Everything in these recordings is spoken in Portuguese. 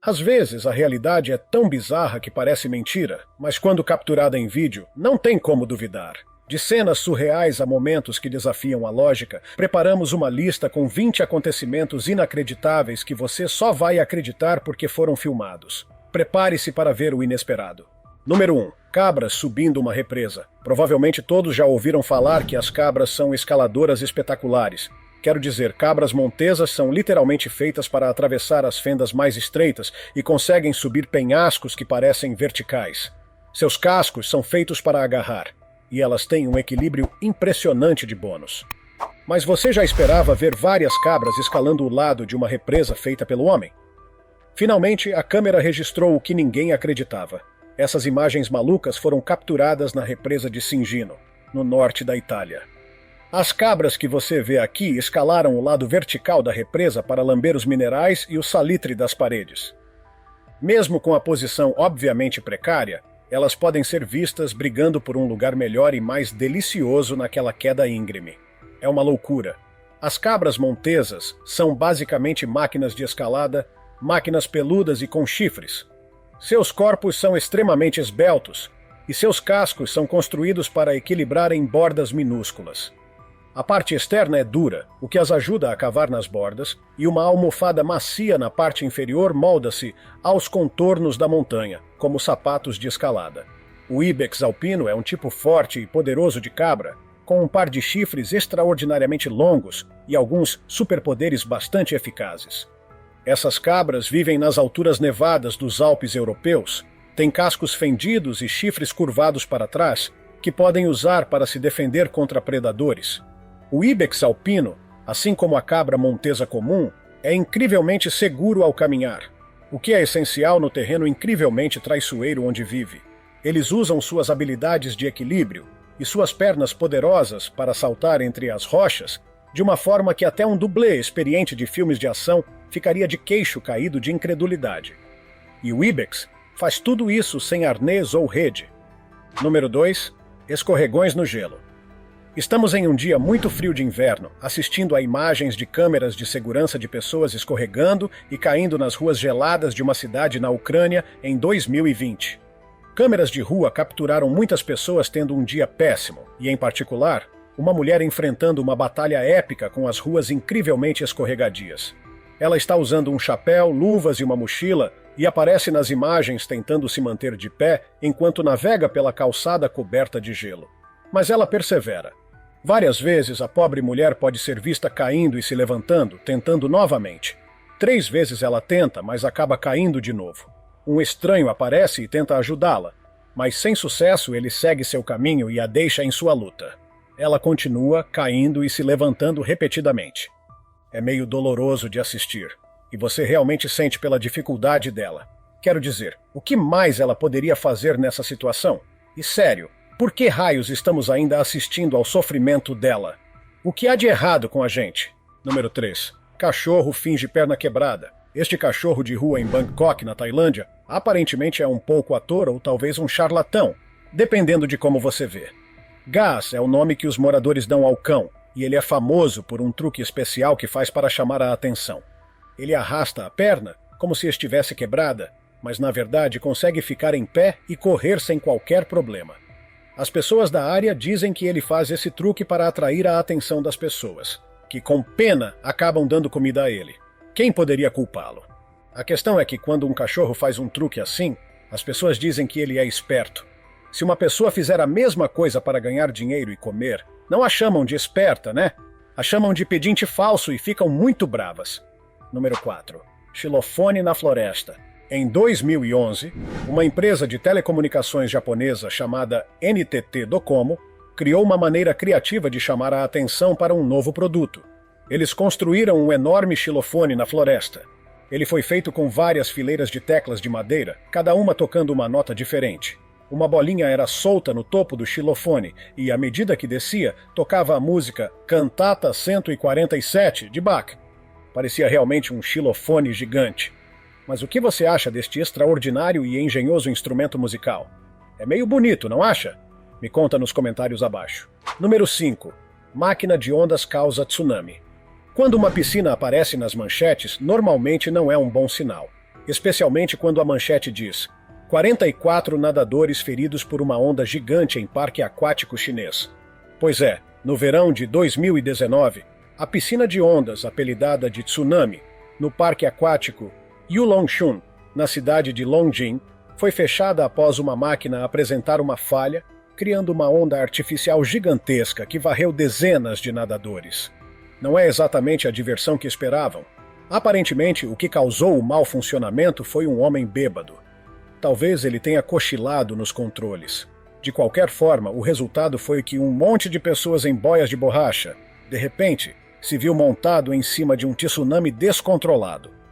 Às vezes, a realidade é tão bizarra que parece mentira, mas quando capturada em vídeo, não tem como duvidar. De cenas surreais a momentos que desafiam a lógica, preparamos uma lista com 20 acontecimentos inacreditáveis que você só vai acreditar porque foram filmados. Prepare-se para ver o inesperado. Número 1. Cabras subindo uma represa. Provavelmente todos já ouviram falar que as cabras são escaladoras espetaculares. Quero dizer, cabras montesas são literalmente feitas para atravessar as fendas mais estreitas e conseguem subir penhascos que parecem verticais. Seus cascos são feitos para agarrar, e elas têm um equilíbrio impressionante de bônus. Mas você já esperava ver várias cabras escalando o lado de uma represa feita pelo homem? Finalmente, a câmera registrou o que ninguém acreditava. Essas imagens malucas foram capturadas na represa de Singino, no norte da Itália. As cabras que você vê aqui escalaram o lado vertical da represa para lamber os minerais e o salitre das paredes. Mesmo com a posição obviamente precária, elas podem ser vistas brigando por um lugar melhor e mais delicioso naquela queda íngreme. É uma loucura. As cabras montesas são basicamente máquinas de escalada, máquinas peludas e com chifres. Seus corpos são extremamente esbeltos e seus cascos são construídos para equilibrar em bordas minúsculas. A parte externa é dura, o que as ajuda a cavar nas bordas, e uma almofada macia na parte inferior molda-se aos contornos da montanha, como sapatos de escalada. O ibex alpino é um tipo forte e poderoso de cabra, com um par de chifres extraordinariamente longos e alguns superpoderes bastante eficazes. Essas cabras vivem nas alturas nevadas dos Alpes europeus, têm cascos fendidos e chifres curvados para trás, que podem usar para se defender contra predadores. O ibex alpino, assim como a cabra montesa comum, é incrivelmente seguro ao caminhar, o que é essencial no terreno incrivelmente traiçoeiro onde vive. Eles usam suas habilidades de equilíbrio e suas pernas poderosas para saltar entre as rochas, de uma forma que até um dublê experiente de filmes de ação ficaria de queixo caído de incredulidade. E o ibex faz tudo isso sem arnês ou rede. Número 2. Escorregões no gelo. Estamos em um dia muito frio de inverno, assistindo a imagens de câmeras de segurança de pessoas escorregando e caindo nas ruas geladas de uma cidade na Ucrânia em 2020. Câmeras de rua capturaram muitas pessoas tendo um dia péssimo, e em particular, uma mulher enfrentando uma batalha épica com as ruas incrivelmente escorregadias. Ela está usando um chapéu, luvas e uma mochila e aparece nas imagens tentando se manter de pé enquanto navega pela calçada coberta de gelo. Mas ela persevera. Várias vezes a pobre mulher pode ser vista caindo e se levantando, tentando novamente. 3 vezes ela tenta, mas acaba caindo de novo. Um estranho aparece e tenta ajudá-la, mas sem sucesso ele segue seu caminho e a deixa em sua luta. Ela continua caindo e se levantando repetidamente. É meio doloroso de assistir, e você realmente sente pela dificuldade dela. Quero dizer, o que mais ela poderia fazer nessa situação? E sério, por que raios estamos ainda assistindo ao sofrimento dela? O que há de errado com a gente? Número 3. Cachorro finge perna quebrada. Este cachorro de rua em Bangkok, na Tailândia, aparentemente é um pouco ator ou talvez um charlatão, dependendo de como você vê. Gas é o nome que os moradores dão ao cão, e ele é famoso por um truque especial que faz para chamar a atenção. Ele arrasta a perna, como se estivesse quebrada, mas na verdade consegue ficar em pé e correr sem qualquer problema. As pessoas da área dizem que ele faz esse truque para atrair a atenção das pessoas, que com pena acabam dando comida a ele. Quem poderia culpá-lo? A questão é que quando um cachorro faz um truque assim, as pessoas dizem que ele é esperto. Se uma pessoa fizer a mesma coisa para ganhar dinheiro e comer, não a chamam de esperta, né? A chamam de pedinte falso e ficam muito bravas. Número 4. Xilofone na floresta. Em 2011, uma empresa de telecomunicações japonesa chamada NTT Docomo criou uma maneira criativa de chamar a atenção para um novo produto. Eles construíram um enorme xilofone na floresta. Ele foi feito com várias fileiras de teclas de madeira, cada uma tocando uma nota diferente. Uma bolinha era solta no topo do xilofone e, à medida que descia, tocava a música Cantata 147 de Bach. Parecia realmente um xilofone gigante. Mas o que você acha deste extraordinário e engenhoso instrumento musical? É meio bonito, não acha? Me conta nos comentários abaixo. Número 5. Máquina de ondas causa tsunami. Quando uma piscina aparece nas manchetes, normalmente não é um bom sinal. especialmente quando a manchete diz: 44 nadadores feridos por uma onda gigante em parque aquático chinês. Pois é, no verão de 2019, a piscina de ondas, apelidada de Tsunami, no parque aquático Yulongshun, na cidade de Longjing, foi fechada após uma máquina apresentar uma falha, criando uma onda artificial gigantesca que varreu dezenas de nadadores. Não é exatamente a diversão que esperavam. Aparentemente, o que causou o mau funcionamento foi um homem bêbado. Talvez ele tenha cochilado nos controles. De qualquer forma, o resultado foi que um monte de pessoas em boias de borracha, de repente, se viu montado em cima de um tsunami descontrolado.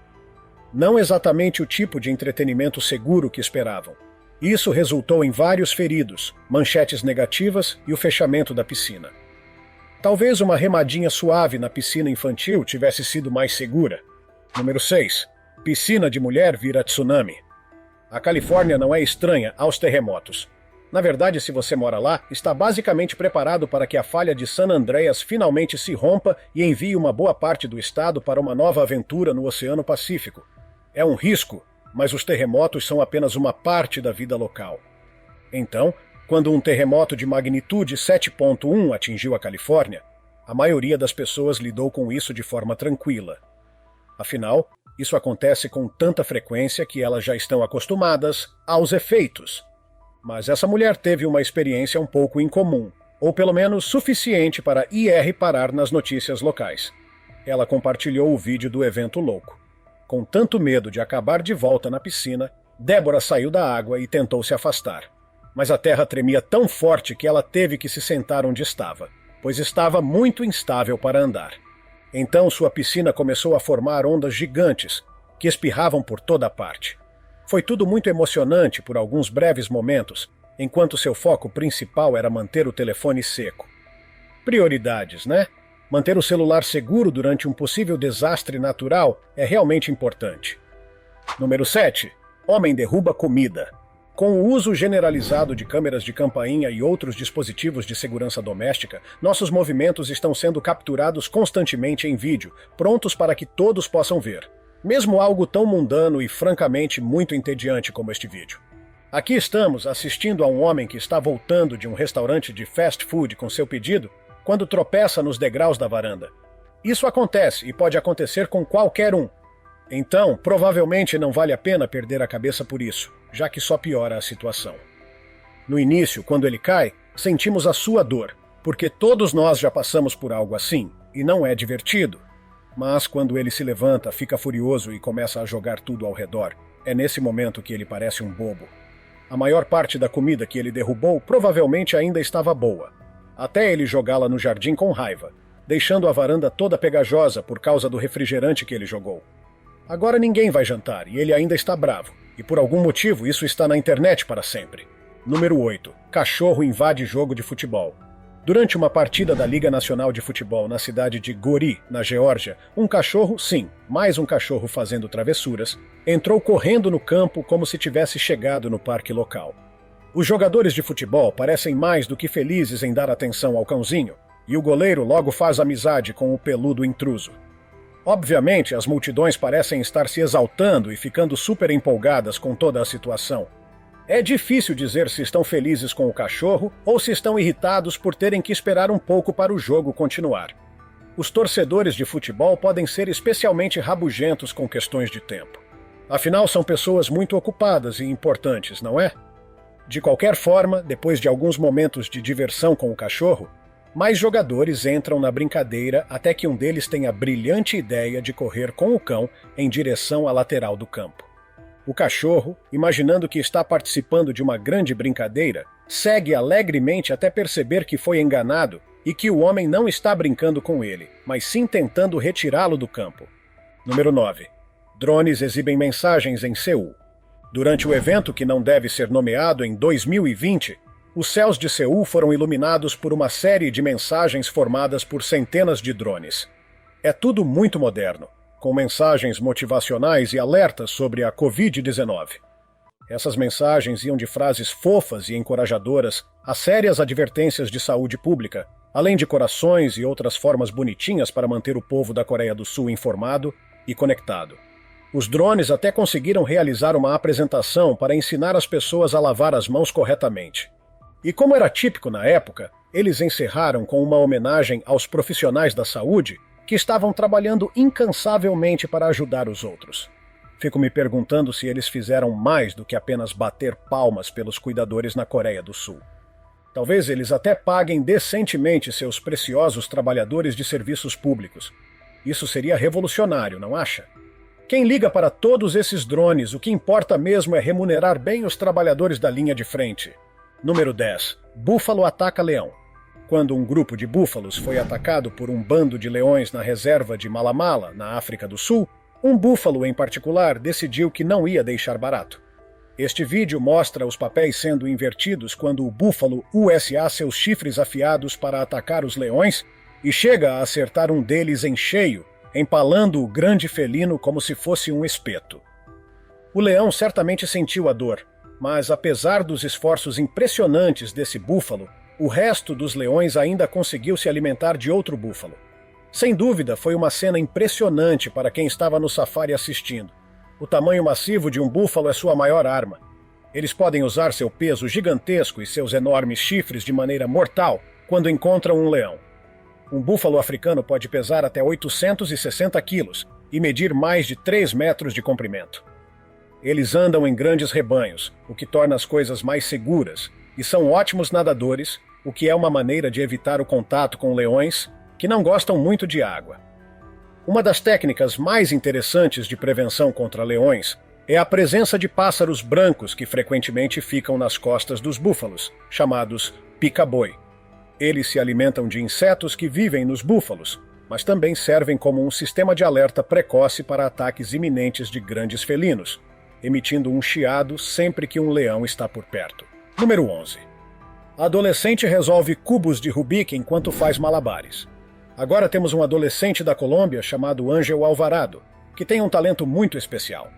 Não exatamente o tipo de entretenimento seguro que esperavam. Isso resultou em vários feridos, manchetes negativas e o fechamento da piscina. Talvez uma remadinha suave na piscina infantil tivesse sido mais segura. Número 6. Piscina de mulher vira tsunami. A Califórnia não é estranha aos terremotos. Na verdade, se você mora lá, está basicamente preparado para que a falha de San Andreas finalmente se rompa e envie uma boa parte do estado para uma nova aventura no Oceano Pacífico. É um risco, mas os terremotos são apenas uma parte da vida local. Então, quando um terremoto de magnitude 7.1 atingiu a Califórnia, a maioria das pessoas lidou com isso de forma tranquila. Afinal, isso acontece com tanta frequência que elas já estão acostumadas aos efeitos. Mas essa mulher teve uma experiência um pouco incomum, ou pelo menos suficiente para IR parar nas notícias locais. Ela compartilhou o vídeo do evento louco. Com tanto medo de acabar de volta na piscina, Débora saiu da água e tentou se afastar. Mas a terra tremia tão forte que ela teve que se sentar onde estava, pois estava muito instável para andar. Então sua piscina começou a formar ondas gigantes, que espirravam por toda parte. Foi tudo muito emocionante por alguns breves momentos, enquanto seu foco principal era manter o telefone seco. Prioridades, né? Manter o celular seguro durante um possível desastre natural é realmente importante. Número 7. Homem derruba comida. Com o uso generalizado de câmeras de campainha e outros dispositivos de segurança doméstica, nossos movimentos estão sendo capturados constantemente em vídeo, prontos para que todos possam ver. Mesmo algo tão mundano e francamente muito entediante como este vídeo. Aqui estamos assistindo a um homem que está voltando de um restaurante de fast food com seu pedido quando tropeça nos degraus da varanda. Isso acontece e pode acontecer com qualquer um. Então, provavelmente não vale a pena perder a cabeça por isso, já que só piora a situação. No início, quando ele cai, sentimos a sua dor, porque todos nós já passamos por algo assim, e não é divertido. Mas quando ele se levanta, fica furioso e começa a jogar tudo ao redor, é nesse momento que ele parece um bobo. A maior parte da comida que ele derrubou provavelmente ainda estava boa, até ele jogá-la no jardim com raiva, deixando a varanda toda pegajosa por causa do refrigerante que ele jogou. Agora ninguém vai jantar e ele ainda está bravo, e por algum motivo isso está na internet para sempre. Número 8. Cachorro invade jogo de futebol. Durante uma partida da Liga Nacional de Futebol na cidade de Gori, na Geórgia, um cachorro, sim, mais um cachorro fazendo travessuras, entrou correndo no campo como se tivesse chegado no parque local. Os jogadores de futebol parecem mais do que felizes em dar atenção ao cãozinho, e o goleiro logo faz amizade com o peludo intruso. Obviamente, as multidões parecem estar se exaltando e ficando super empolgadas com toda a situação. É difícil dizer se estão felizes com o cachorro ou se estão irritados por terem que esperar um pouco para o jogo continuar. Os torcedores de futebol podem ser especialmente rabugentos com questões de tempo. Afinal, são pessoas muito ocupadas e importantes, não é? De qualquer forma, depois de alguns momentos de diversão com o cachorro, mais jogadores entram na brincadeira até que um deles tem a brilhante ideia de correr com o cão em direção à lateral do campo. O cachorro, imaginando que está participando de uma grande brincadeira, segue alegremente até perceber que foi enganado e que o homem não está brincando com ele, mas sim tentando retirá-lo do campo. Número 9. Drones exibem mensagens em Seul. Durante o evento, que não deve ser nomeado em 2020, os céus de Seul foram iluminados por uma série de mensagens formadas por centenas de drones. É tudo muito moderno, com mensagens motivacionais e alertas sobre a Covid-19. Essas mensagens iam de frases fofas e encorajadoras a sérias advertências de saúde pública, além de corações e outras formas bonitinhas para manter o povo da Coreia do Sul informado e conectado. Os drones até conseguiram realizar uma apresentação para ensinar as pessoas a lavar as mãos corretamente. E como era típico na época, eles encerraram com uma homenagem aos profissionais da saúde que estavam trabalhando incansavelmente para ajudar os outros. Fico me perguntando se eles fizeram mais do que apenas bater palmas pelos cuidadores na Coreia do Sul. Talvez eles até paguem decentemente seus preciosos trabalhadores de serviços públicos. Isso seria revolucionário, não acha? Quem liga para todos esses drones, o que importa mesmo é remunerar bem os trabalhadores da linha de frente. Número 10. Búfalo ataca leão. Quando um grupo de búfalos foi atacado por um bando de leões na reserva de Malamala, na África do Sul, um búfalo em particular decidiu que não ia deixar barato. Este vídeo mostra os papéis sendo invertidos quando o búfalo usa seus chifres afiados para atacar os leões e chega a acertar um deles em cheio, empalando o grande felino como se fosse um espeto. O leão certamente sentiu a dor, mas apesar dos esforços impressionantes desse búfalo, o resto dos leões ainda conseguiu se alimentar de outro búfalo. Sem dúvida, foi uma cena impressionante para quem estava no safari assistindo. O tamanho massivo de um búfalo é sua maior arma. Eles podem usar seu peso gigantesco e seus enormes chifres de maneira mortal quando encontram um leão. Um búfalo africano pode pesar até 860 quilos e medir mais de 3 metros de comprimento. Eles andam em grandes rebanhos, o que torna as coisas mais seguras, e são ótimos nadadores, o que é uma maneira de evitar o contato com leões que não gostam muito de água. Uma das técnicas mais interessantes de prevenção contra leões é a presença de pássaros brancos que frequentemente ficam nas costas dos búfalos, chamados pica-boi. Eles se alimentam de insetos que vivem nos búfalos, mas também servem como um sistema de alerta precoce para ataques iminentes de grandes felinos, emitindo um chiado sempre que um leão está por perto. Número 11. A adolescente resolve cubos de Rubik enquanto faz malabares. Agora temos um adolescente da Colômbia chamado Ángel Alvarado, que tem um talento muito especial.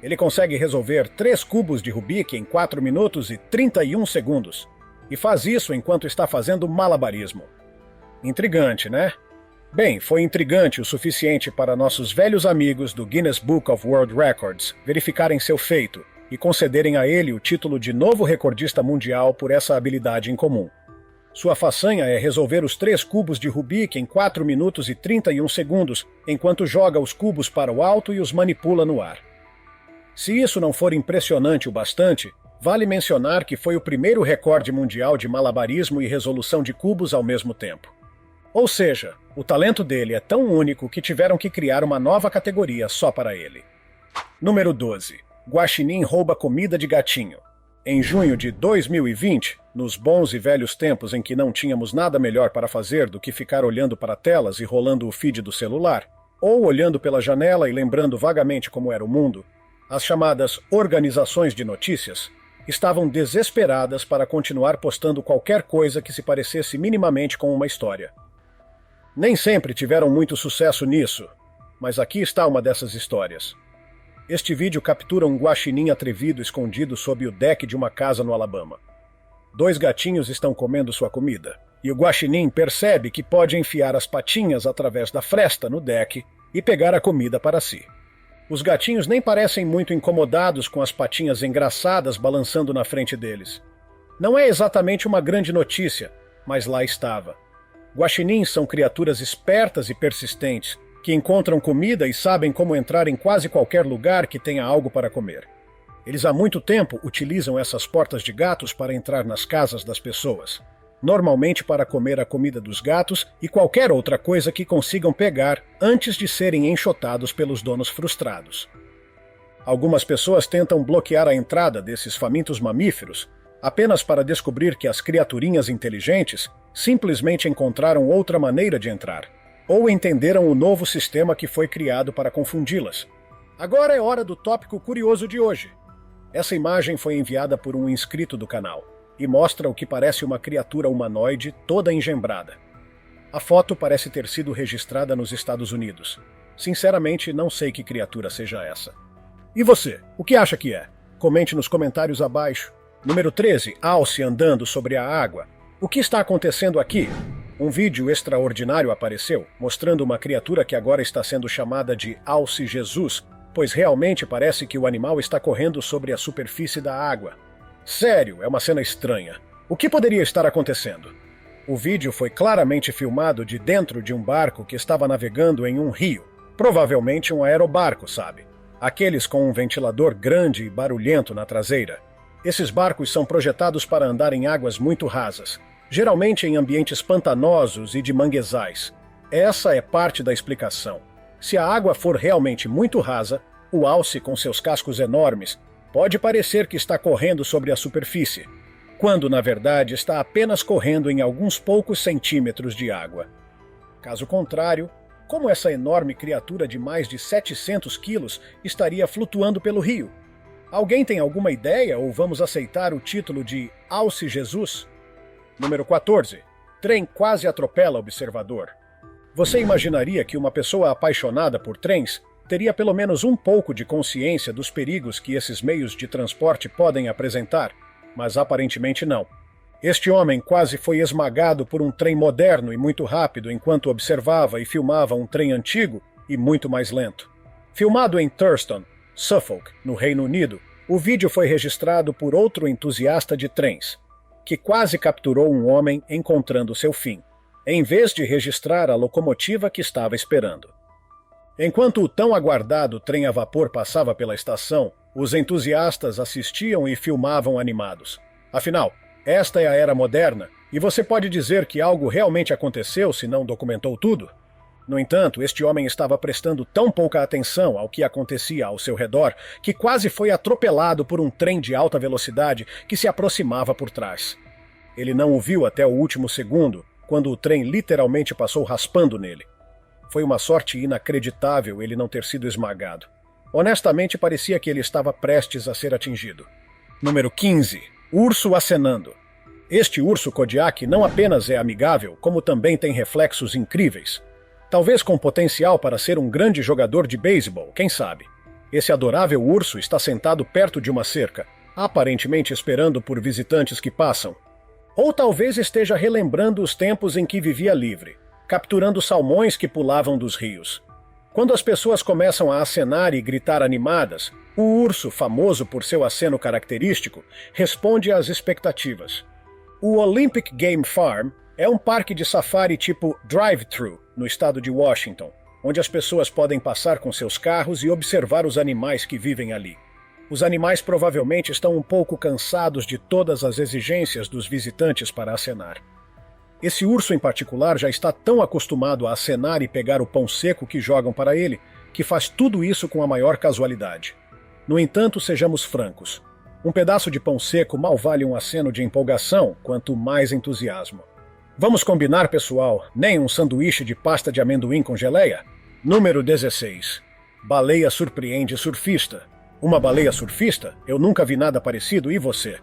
Ele consegue resolver 3 cubos de Rubik em 4 minutos e 31 segundos, e faz isso enquanto está fazendo malabarismo. Intrigante, né? Bem, foi intrigante o suficiente para nossos velhos amigos do Guinness Book of World Records verificarem seu feito e concederem a ele o título de novo recordista mundial por essa habilidade incomum. Sua façanha é resolver os 3 cubos de Rubik em 4 minutos e 31 segundos, enquanto joga os cubos para o alto e os manipula no ar. Se isso não for impressionante o bastante, vale mencionar que foi o primeiro recorde mundial de malabarismo e resolução de cubos ao mesmo tempo. Ou seja, o talento dele é tão único que tiveram que criar uma nova categoria só para ele. Número 12. Guaxinim rouba comida de gatinho. Em junho de 2020, nos bons e velhos tempos em que não tínhamos nada melhor para fazer do que ficar olhando para telas e rolando o feed do celular, ou olhando pela janela e lembrando vagamente como era o mundo, as chamadas organizações de notícias estavam desesperadas para continuar postando qualquer coisa que se parecesse minimamente com uma história. Nem sempre tiveram muito sucesso nisso, mas aqui está uma dessas histórias. Este vídeo captura um guaxinim atrevido escondido sob o deck de uma casa no Alabama. 2 gatinhos estão comendo sua comida, e o guaxinim percebe que pode enfiar as patinhas através da fresta no deck e pegar a comida para si. Os gatinhos nem parecem muito incomodados com as patinhas engraçadas balançando na frente deles. Não é exatamente uma grande notícia, mas lá estava. Guaxinins são criaturas espertas e persistentes, que encontram comida e sabem como entrar em quase qualquer lugar que tenha algo para comer. Eles há muito tempo utilizam essas portas de gatos para entrar nas casas das pessoas, normalmente para comer a comida dos gatos e qualquer outra coisa que consigam pegar antes de serem enxotados pelos donos frustrados. Algumas pessoas tentam bloquear a entrada desses famintos mamíferos apenas para descobrir que as criaturinhas inteligentes simplesmente encontraram outra maneira de entrar, ou entenderam o novo sistema que foi criado para confundi-las. Agora é hora do tópico curioso de hoje. Essa imagem foi enviada por um inscrito do canal e mostra o que parece uma criatura humanoide toda engembrada. A foto parece ter sido registrada nos Estados Unidos. Sinceramente, não sei que criatura seja essa. E você, o que acha que é? Comente nos comentários abaixo. Número 13, Alce andando sobre a água. O que está acontecendo aqui? Um vídeo extraordinário apareceu, mostrando uma criatura que agora está sendo chamada de Alce Jesus, pois realmente parece que o animal está correndo sobre a superfície da água. Sério, é uma cena estranha. O que poderia estar acontecendo? O vídeo foi claramente filmado de dentro de um barco que estava navegando em um rio. Provavelmente um aerobarco, sabe? Aqueles com um ventilador grande e barulhento na traseira. Esses barcos são projetados para andar em águas muito rasas, geralmente em ambientes pantanosos e de manguezais. Essa é parte da explicação. Se a água for realmente muito rasa, o alce com seus cascos enormes pode parecer que está correndo sobre a superfície, quando na verdade está apenas correndo em alguns poucos centímetros de água. Caso contrário, como essa enorme criatura de mais de 700 quilos estaria flutuando pelo rio? Alguém tem alguma ideia ou vamos aceitar o título de Alce Jesus? Número 14. Trem quase atropela observador. Você imaginaria que uma pessoa apaixonada por trens teria pelo menos um pouco de consciência dos perigos que esses meios de transporte podem apresentar, mas aparentemente não. Este homem quase foi esmagado por um trem moderno e muito rápido enquanto observava e filmava um trem antigo e muito mais lento. Filmado em Thurston, Suffolk, no Reino Unido, o vídeo foi registrado por outro entusiasta de trens, que quase capturou um homem encontrando seu fim, em vez de registrar a locomotiva que estava esperando. Enquanto o tão aguardado trem a vapor passava pela estação, os entusiastas assistiam e filmavam animados. Afinal, esta é a era moderna, e você pode dizer que algo realmente aconteceu se não documentou tudo? No entanto, este homem estava prestando tão pouca atenção ao que acontecia ao seu redor que quase foi atropelado por um trem de alta velocidade que se aproximava por trás. Ele não o viu até o último segundo, quando o trem literalmente passou raspando nele. Foi uma sorte inacreditável ele não ter sido esmagado. Honestamente, parecia que ele estava prestes a ser atingido. Número 15. Urso acenando. Este urso Kodiak não apenas é amigável, como também tem reflexos incríveis. Talvez com potencial para ser um grande jogador de beisebol, quem sabe? Esse adorável urso está sentado perto de uma cerca, aparentemente esperando por visitantes que passam. Ou talvez esteja relembrando os tempos em que vivia livre, capturando salmões que pulavam dos rios. Quando as pessoas começam a acenar e gritar animadas, o urso, famoso por seu aceno característico, responde às expectativas. O Olympic Game Farm é um parque de safari tipo drive-thru no estado de Washington, onde as pessoas podem passar com seus carros e observar os animais que vivem ali. Os animais provavelmente estão um pouco cansados de todas as exigências dos visitantes para acenar. Esse urso em particular já está tão acostumado a acenar e pegar o pão seco que jogam para ele, que faz tudo isso com a maior casualidade. No entanto, sejamos francos. Um pedaço de pão seco mal vale um aceno de empolgação, quanto mais entusiasmo. Vamos combinar, pessoal, nem um sanduíche de pasta de amendoim com geleia? Número 16. Baleia surpreende surfista. Uma baleia surfista? Eu nunca vi nada parecido, e você?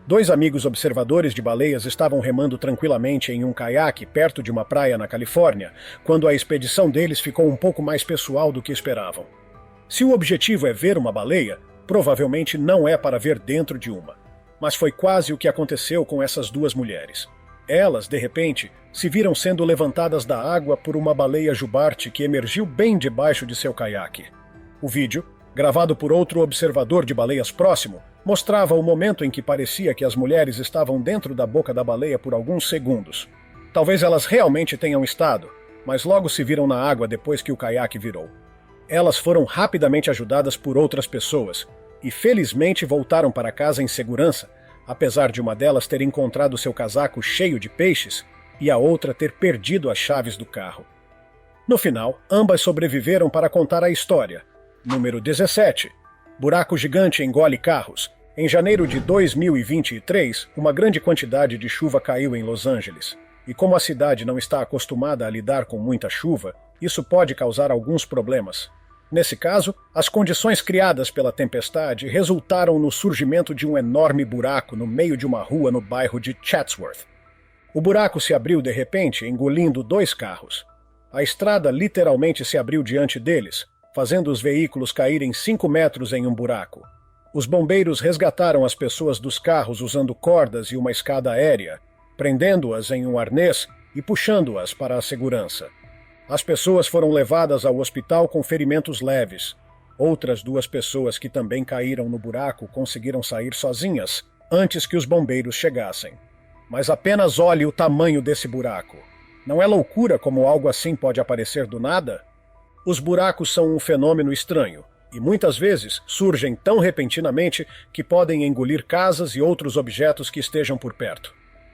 Dois amigos observadores de baleias estavam remando tranquilamente em um caiaque perto de uma praia na Califórnia, quando a expedição deles ficou um pouco mais pessoal do que esperavam. Se o objetivo é ver uma baleia, provavelmente não é para ver dentro de uma. Mas foi quase o que aconteceu com essas duas mulheres. Elas, de repente, se viram sendo levantadas da água por uma baleia jubarte que emergiu bem debaixo de seu caiaque. O vídeo, gravado por outro observador de baleias próximo, mostrava o momento em que parecia que as mulheres estavam dentro da boca da baleia por alguns segundos. Talvez elas realmente tenham estado, mas logo se viram na água depois que o caiaque virou. Elas foram rapidamente ajudadas por outras pessoas e felizmente voltaram para casa em segurança, apesar de uma delas ter encontrado seu casaco cheio de peixes e a outra ter perdido as chaves do carro. No final, ambas sobreviveram para contar a história. Número 17. Buraco gigante engole carros. Em janeiro de 2023, uma grande quantidade de chuva caiu em Los Angeles. E como a cidade não está acostumada a lidar com muita chuva, isso pode causar alguns problemas. Nesse caso, as condições criadas pela tempestade resultaram no surgimento de um enorme buraco no meio de uma rua no bairro de Chatsworth. O buraco se abriu de repente, engolindo dois carros. A estrada literalmente se abriu diante deles, fazendo os veículos caírem 5 metros em um buraco. Os bombeiros resgataram as pessoas dos carros usando cordas e uma escada aérea, prendendo-as em um arnês e puxando-as para a segurança. As pessoas foram levadas ao hospital com ferimentos leves. Outras 2 pessoas que também caíram no buraco conseguiram sair sozinhas antes que os bombeiros chegassem. Mas apenas olhe o tamanho desse buraco. Não é loucura como algo assim pode aparecer do nada? Os buracos são um fenômeno estranho, e muitas vezes surgem tão repentinamente que podem engolir casas e outros objetos que estejam por perto.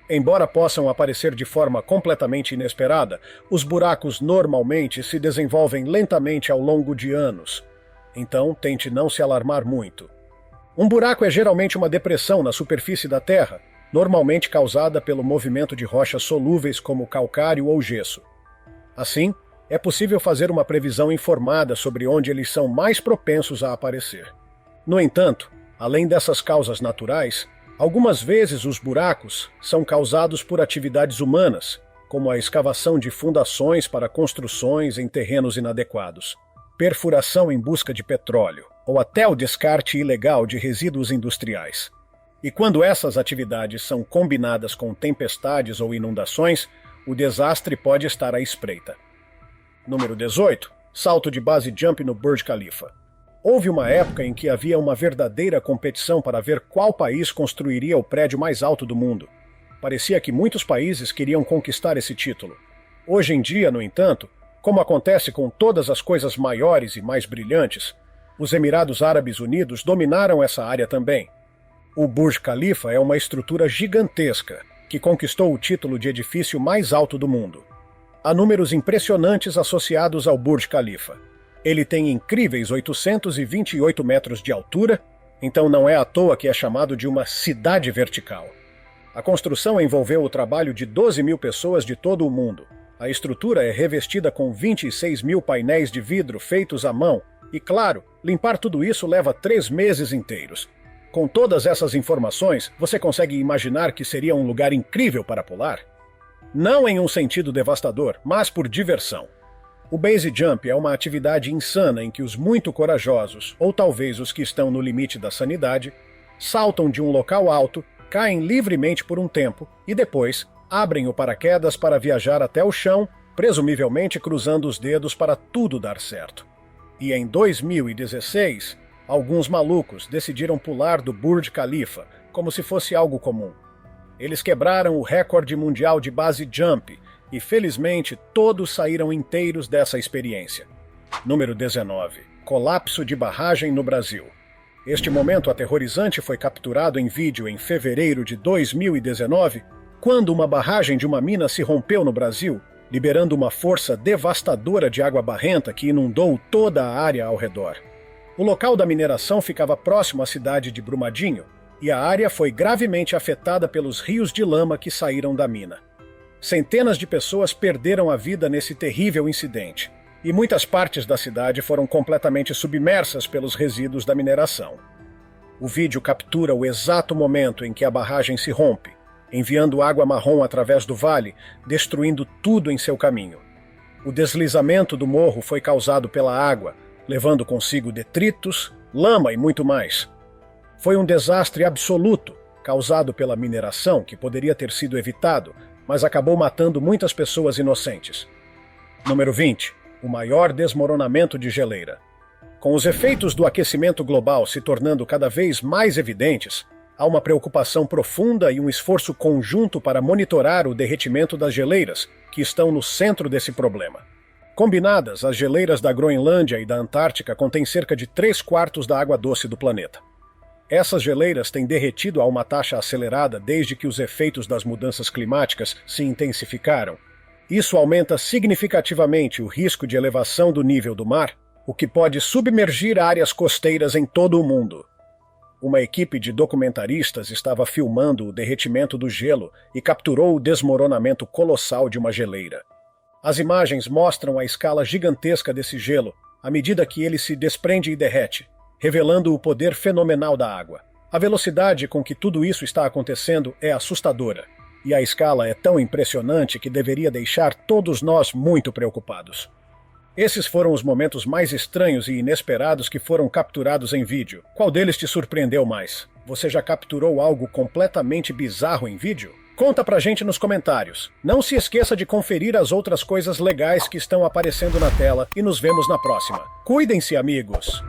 Embora possam aparecer de forma completamente inesperada, os buracos normalmente se desenvolvem lentamente ao longo de anos. Então, tente não se alarmar muito. Um buraco é geralmente uma depressão na superfície da Terra, normalmente causada pelo movimento de rochas solúveis como calcário ou gesso. Assim, é possível fazer uma previsão informada sobre onde eles são mais propensos a aparecer. No entanto, além dessas causas naturais, algumas vezes os buracos são causados por atividades humanas, como a escavação de fundações para construções em terrenos inadequados, perfuração em busca de petróleo, ou até o descarte ilegal de resíduos industriais. E quando essas atividades são combinadas com tempestades ou inundações, o desastre pode estar à espreita. Número 18. Salto de base jump no Burj Khalifa. Houve uma época em que havia uma verdadeira competição para ver qual país construiria o prédio mais alto do mundo. Parecia que muitos países queriam conquistar esse título. Hoje em dia, no entanto, como acontece com todas as coisas maiores e mais brilhantes, os Emirados Árabes Unidos dominaram essa área também. O Burj Khalifa é uma estrutura gigantesca que conquistou o título de edifício mais alto do mundo. Há números impressionantes associados ao Burj Khalifa. Ele tem incríveis 828 metros de altura, então não é à toa que é chamado de uma cidade vertical. A construção envolveu o trabalho de 12.000 pessoas de todo o mundo. A estrutura é revestida com 26.000 painéis de vidro feitos à mão e, claro, limpar tudo isso leva 3 meses inteiros. Com todas essas informações, você consegue imaginar que seria um lugar incrível para pular? Não em um sentido devastador, mas por diversão. O base jump é uma atividade insana em que os muito corajosos, ou talvez os que estão no limite da sanidade, saltam de um local alto, caem livremente por um tempo e depois abrem o paraquedas para viajar até o chão, presumivelmente cruzando os dedos para tudo dar certo. E em 2016, alguns malucos decidiram pular do Burj Khalifa, como se fosse algo comum. Eles quebraram o recorde mundial de base jump e, felizmente, todos saíram inteiros dessa experiência. Número 19. Colapso de barragem no Brasil. Este momento aterrorizante foi capturado em vídeo em fevereiro de 2019, quando uma barragem de uma mina se rompeu no Brasil, liberando uma força devastadora de água barrenta que inundou toda a área ao redor. O local da mineração ficava próximo à cidade de Brumadinho, e a área foi gravemente afetada pelos rios de lama que saíram da mina. Centenas de pessoas perderam a vida nesse terrível incidente, e muitas partes da cidade foram completamente submersas pelos resíduos da mineração. O vídeo captura o exato momento em que a barragem se rompe, enviando água marrom através do vale, destruindo tudo em seu caminho. O deslizamento do morro foi causado pela água, levando consigo detritos, lama e muito mais. Foi um desastre absoluto, causado pela mineração que poderia ter sido evitado, mas acabou matando muitas pessoas inocentes. Número 20. O maior desmoronamento de geleira. Com os efeitos do aquecimento global se tornando cada vez mais evidentes, há uma preocupação profunda e um esforço conjunto para monitorar o derretimento das geleiras, que estão no centro desse problema. Combinadas, as geleiras da Groenlândia e da Antártica contêm cerca de 3/4 da água doce do planeta. Essas geleiras têm derretido a uma taxa acelerada desde que os efeitos das mudanças climáticas se intensificaram. Isso aumenta significativamente o risco de elevação do nível do mar, o que pode submergir áreas costeiras em todo o mundo. Uma equipe de documentaristas estava filmando o derretimento do gelo e capturou o desmoronamento colossal de uma geleira. As imagens mostram a escala gigantesca desse gelo, à medida que ele se desprende e derrete, revelando o poder fenomenal da água. A velocidade com que tudo isso está acontecendo é assustadora, e a escala é tão impressionante que deveria deixar todos nós muito preocupados. Esses foram os momentos mais estranhos e inesperados que foram capturados em vídeo. Qual deles te surpreendeu mais? Você já capturou algo completamente bizarro em vídeo? Conta pra gente nos comentários. Não se esqueça de conferir as outras coisas legais que estão aparecendo na tela e nos vemos na próxima. Cuidem-se, amigos!